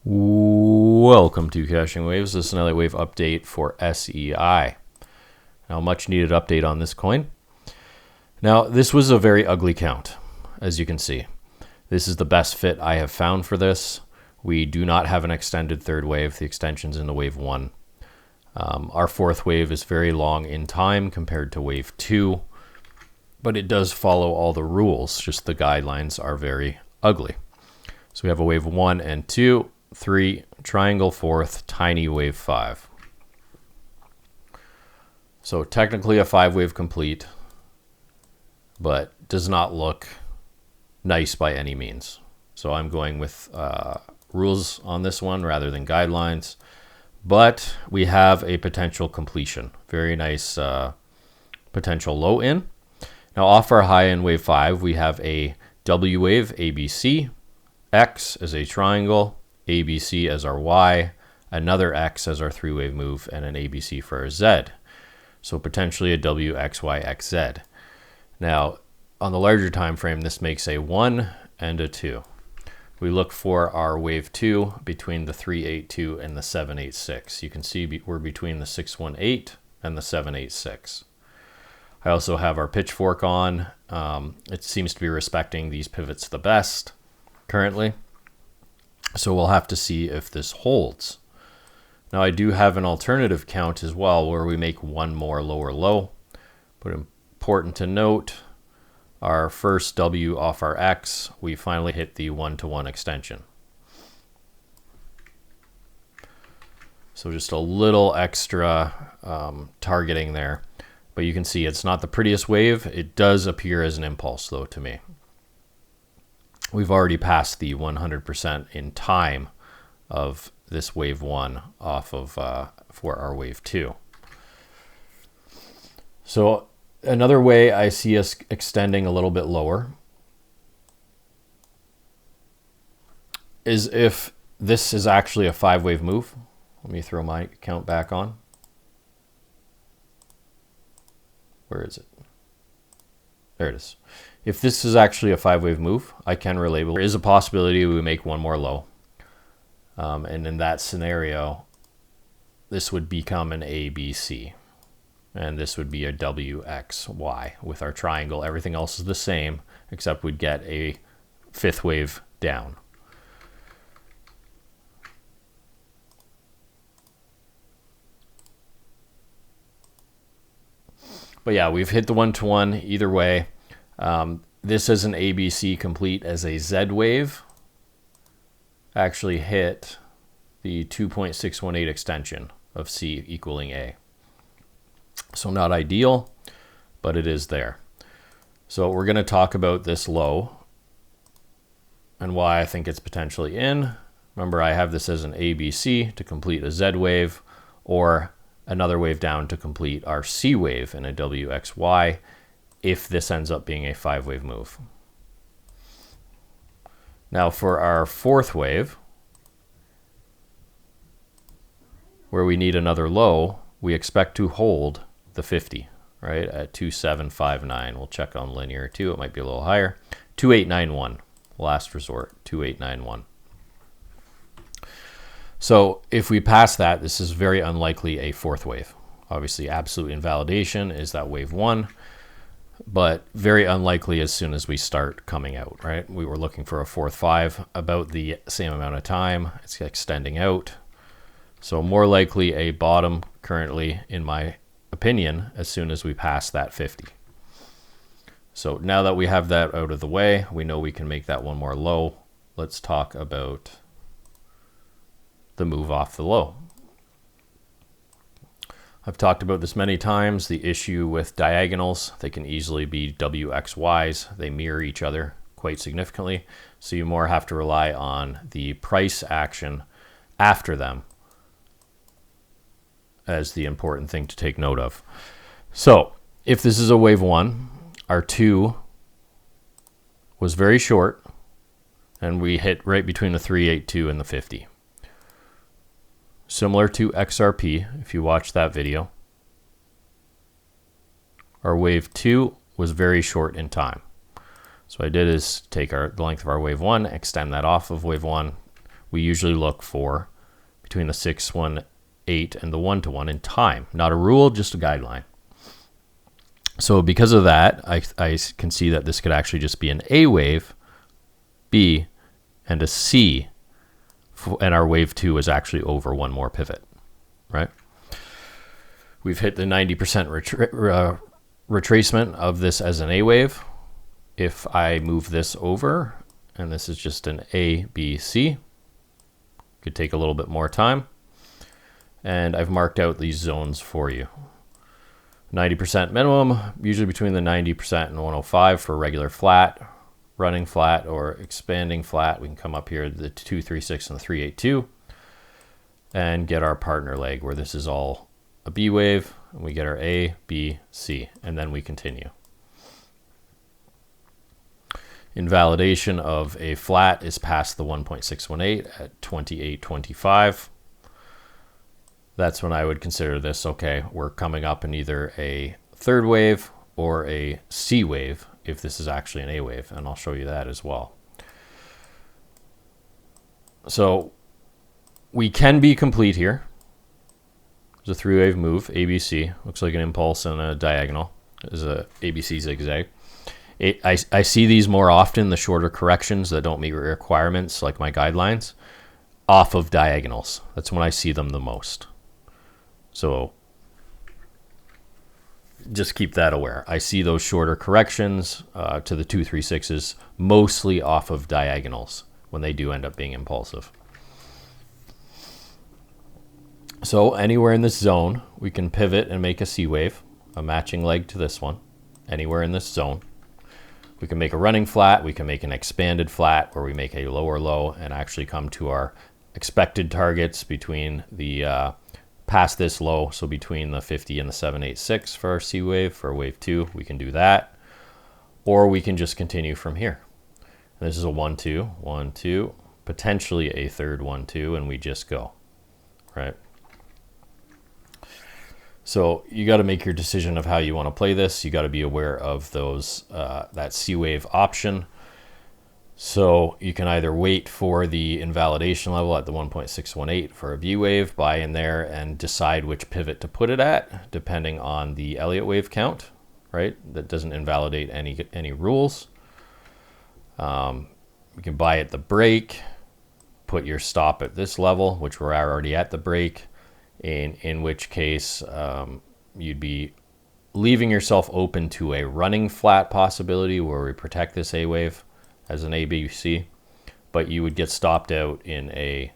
Welcome to Caching Waves. This is another wave update for SEI. Now, much needed update on this coin. Now, this was a very ugly count, as you can see. This is the best fit I have found for this. We do not have an extended third wave. The extension's in the wave 1. Our fourth wave is very long in time compared to wave 2, but it does follow all the rules, just the guidelines are very ugly. So we have a wave 1 and 2. 3, triangle fourth, tiny wave 5. So technically a 5-wave complete, but does not look nice by any means. So I'm going with rules on this one rather than guidelines, but we have a potential completion. Very nice potential low in. Now off our high in wave 5, we have a W wave ABC, X as a triangle, ABC as our Y, another X as our 3-wave move, and an ABC for our Z. So potentially a W, X, Y, X, Z. Now, on the larger time frame, this makes a 1 and a 2. We look for our wave 2 between the 382 and the 786. You can see we're between the 618 and the 786. I also have our pitchfork on. It seems to be respecting these pivots the best currently. So we'll have to see if this holds. Now I do have an alternative count as well where we make one more lower low. But important to note, our first W off our X, we finally hit the 1-to-1 extension. So just a little extra targeting there. But you can see it's not the prettiest wave. It does appear as an impulse though to me. We've already passed the 100% in time of this wave 1 off of for our wave 2. So another way I see us extending a little bit lower is if this is actually a 5-wave move. Let me throw my count back on. Where is it? There it is. If this is actually a 5-wave move, I can relabel. There is a possibility we make one more low. And in that scenario, this would become an ABC. And this would be a WXY with our triangle. Everything else is the same, except we'd get a 5th wave down. But yeah, we've hit the 1-to-1 either way. This is an ABC complete as a Z wave. Actually hit the 2.618 extension of C equaling A. So not ideal, but it is there. So we're going to talk about this low and why I think it's potentially in. Remember, I have this as an ABC to complete a Z wave, or another wave down to complete our C wave in a WXY if this ends up being a 5-wave move. Now for our 4th wave, where we need another low, we expect to hold the 50, right, at 2759. We'll check on linear too. It might be a little higher. 2891, last resort, 2891. So if we pass that, this is very unlikely a 4th wave. Obviously, absolute invalidation is that wave 1, but very unlikely as soon as we start coming out, right? We were looking for a 4th 5, about the same amount of time. It's extending out. So more likely a bottom currently, in my opinion, as soon as we pass that 50. So now that we have that out of the way, we know we can make that one more low. Let's talk about the move off the low. I've talked about this many times, the issue with diagonals. They can easily be WXYs. They mirror each other quite significantly. So you more have to rely on the price action after them as the important thing to take note of. So if this is a wave 1, our 2 was very short, and we hit right between the 382 and the 50. Similar to XRP, if you watch that video. Our wave 2 was very short in time. So what I did is take the length of our wave 1, extend that off of wave 1. we usually look for between the 618 and the 1-to-1 in time. Not a rule, just a guideline. So because of that, I can see that this could actually just be an A wave, B, and a C, and our wave 2 is actually over one more pivot, right? We've hit the 90% retracement of this as an A wave. If I move this over, and this is just an A, B, C, could take a little bit more time. And I've marked out these zones for you. 90% minimum, usually between the 90% and 105 for regular flat, running flat, or expanding flat. We can come up here to the 236 and the 382 and get our partner leg where this is all a B wave, and we get our A, B, C, and then we continue. Invalidation of a flat is past the 1.618 at 28.25. That's when I would consider this, okay, we're coming up in either a third wave or a C wave if this is actually an A wave, and I'll show you that as well. So we can be complete here. There's a three-wave move, ABC. Looks like an impulse and a diagonal. There's a ABC zigzag. I see these more often, the shorter corrections that don't meet requirements, like my guidelines, off of diagonals. That's when I see them the most. So just keep that aware. I see those shorter corrections to the 236s mostly off of diagonals when they do end up being impulsive. So anywhere in this zone, we can pivot and make a C wave, a matching leg to this one, anywhere in this zone. We can make a running flat, we can make an expanded flat where we make a lower low and actually come to our expected targets between the past this low, so between the 50 and the 786 for our C wave. For wave 2, we can do that, or we can just continue from here. And this is a 1-2, 1-2, potentially a third 1-2, and we just go, right? So you got to make your decision of how you want to play this. You got to be aware of those that C wave option. So you can either wait for the invalidation level at the 1.618 for a B wave, buy in there, and decide which pivot to put it at, depending on the Elliott wave count, right? That doesn't invalidate any rules. You can buy at the break, put your stop at this level, which we're already at the break. In which case you'd be leaving yourself open to a running flat possibility where we protect this A wave as an ABC, but you would get stopped out in a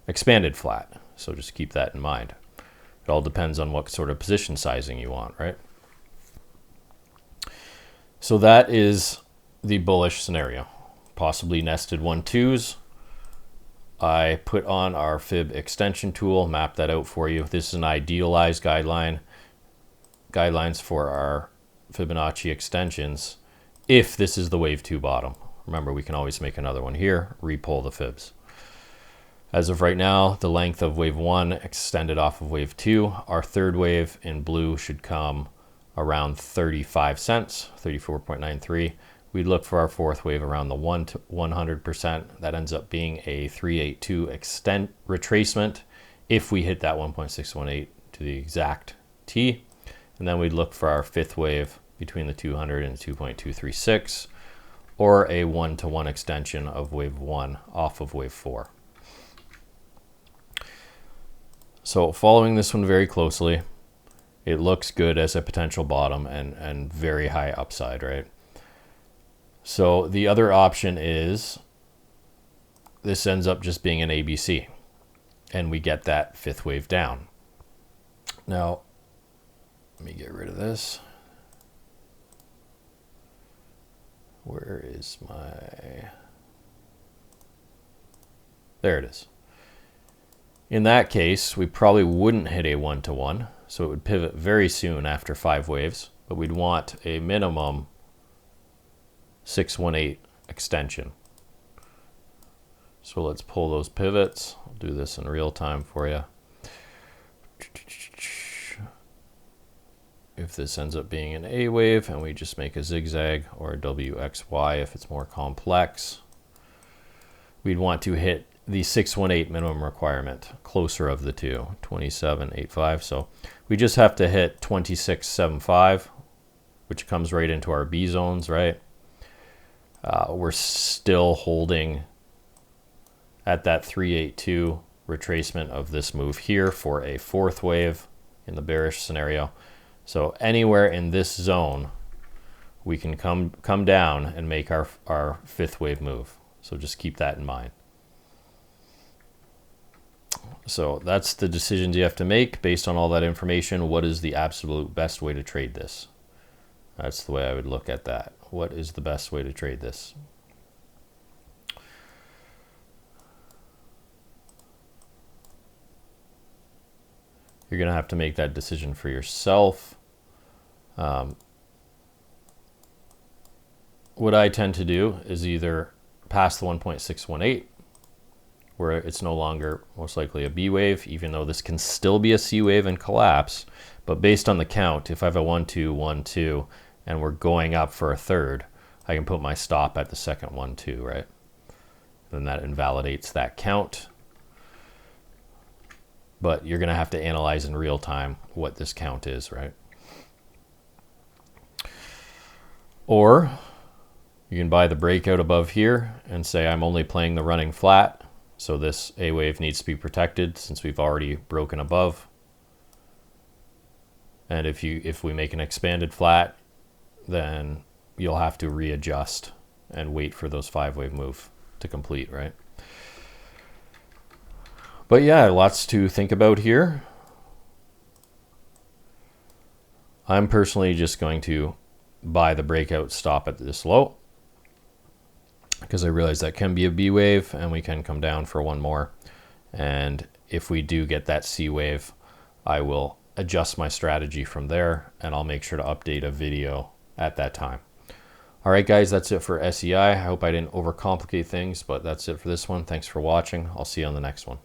expanded flat. So just keep that in mind. It all depends on what sort of position sizing you want, right? So that is the bullish scenario. Possibly nested 1-2s. I put on our fib extension tool, map that out for you. This is an idealized guidelines for our Fibonacci extensions if this is the wave 2 bottom. Remember, we can always make another one here, repull the fibs. As of right now, the length of wave 1 extended off of wave 2. Our third wave in blue should come around 35 cents, 34.93. We'd look for our fourth wave around the 100%. That ends up being a 382 extent retracement if we hit that 1.618 to the exact T. And then we'd look for our fifth wave between the 200 and 2.236, or a 1-to-1 extension of wave 1 off of wave 4. So following this one very closely, it looks good as a potential bottom and very high upside, right? So the other option is this ends up just being an ABC and we get that fifth wave down. Now, let me get rid of this. Where is my... There it is. In that case, we probably wouldn't hit a 1-to-1, so it would pivot very soon after 5 waves, but we'd want a minimum 618 extension. So let's pull those pivots. I'll do this in real time for you. If this ends up being an A wave and we just make a zigzag, or a WXY if it's more complex, we'd want to hit the 618 minimum requirement, closer of the two, 27.85. So we just have to hit 26.75, which comes right into our B zones, right? We're still holding at that 382 retracement of this move here for a fourth wave in the bearish scenario. So anywhere in this zone, we can come down and make our fifth wave move. So just keep that in mind. So that's the decisions you have to make based on all that information. What is the absolute best way to trade this? That's the way I would look at that. What is the best way to trade this? You're going to have to make that decision for yourself. What I tend to do is either pass the 1.618, where it's no longer most likely a B wave, even though this can still be a C wave and collapse. But based on the count, if I have a 1, 2, 1, 2, and we're going up for a third, I can put my stop at the second 1, 2, right? Then that invalidates that count. But you're going to have to analyze in real time what this count is, right? Or you can buy the breakout above here and say, I'm only playing the running flat. So this A wave needs to be protected since we've already broken above. And if we make an expanded flat, then you'll have to readjust and wait for those 5-wave move to complete, right? But yeah, lots to think about here. I'm personally just going to buy the breakout stop at this low, because I realize that can be a B wave and we can come down for one more. And if we do get that C wave, I will adjust my strategy from there, and I'll make sure to update a video at that time. All right, guys, that's it for SEI. I hope I didn't overcomplicate things, but that's it for this one. Thanks for watching. I'll see you on the next one.